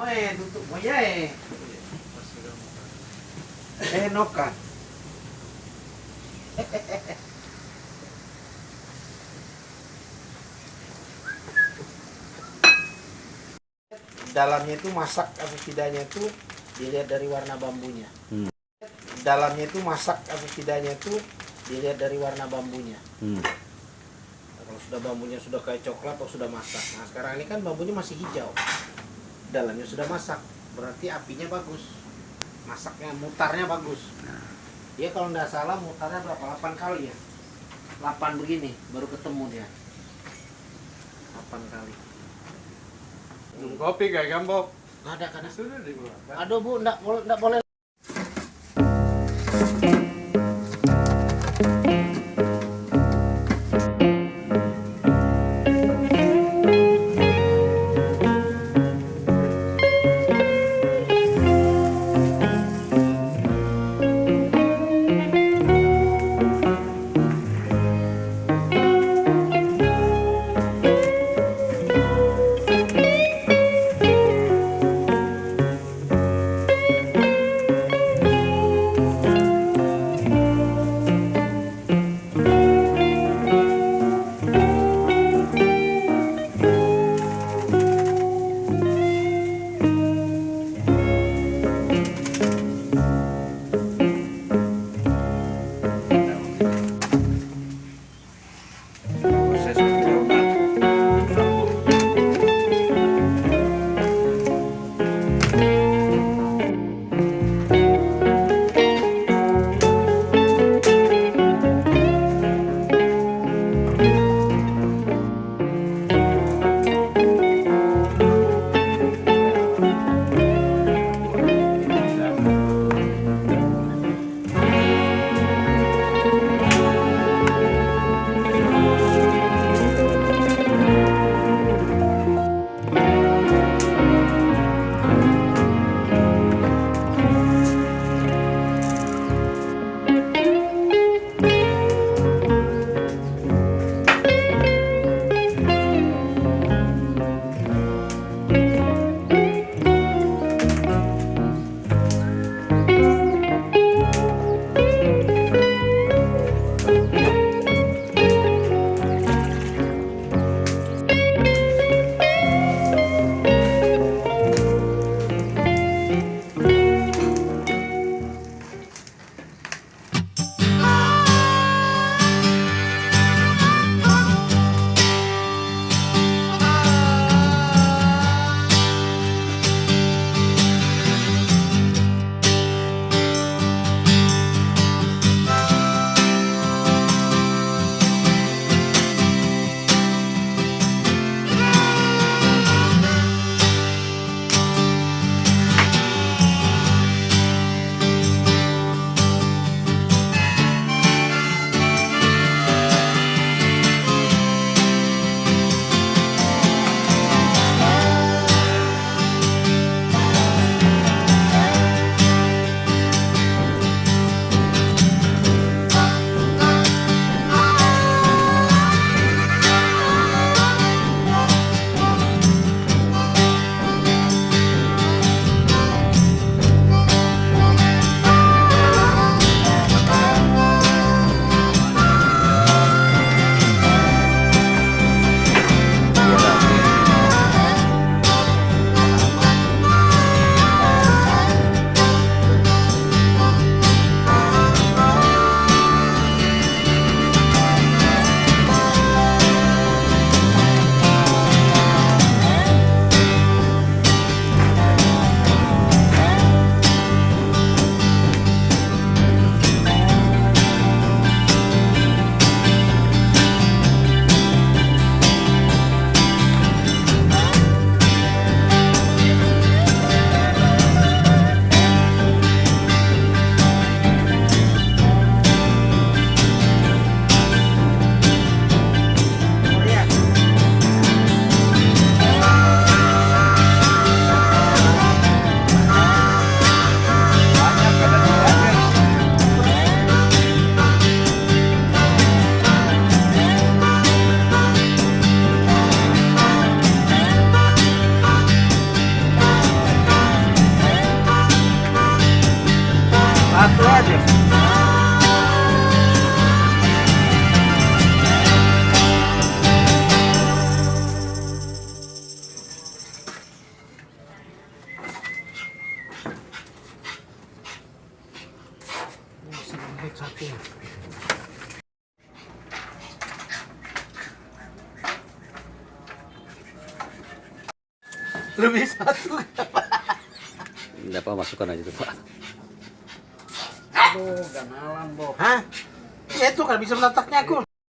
tutup mo ya nokan. Dalamnya itu masak atau tidaknya itu dilihat dari warna bambunya. Dalamnya itu masak atau tidaknya itu dilihat dari warna bambunya. Nah, kalau sudah bambunya sudah kayak coklat atau sudah masak. Nah sekarang ini kan bambunya masih hijau, dalamnya sudah masak, berarti apinya bagus, masaknya mutarnya bagus. Dia kalau nggak salah mutarnya berapa? 8 kali ya, 8 begini baru ketemu dia, 8 kali. Kopi kayak gambok. Nggak ada. Sudah dibuat. Aduh bu, nggak boleh. satu. Lebih satu. Tidak apa, masukkan aja tuh Pak. Aduh, ganalan, Bob. Hah? Ya itu kan bisa meletaknya aku.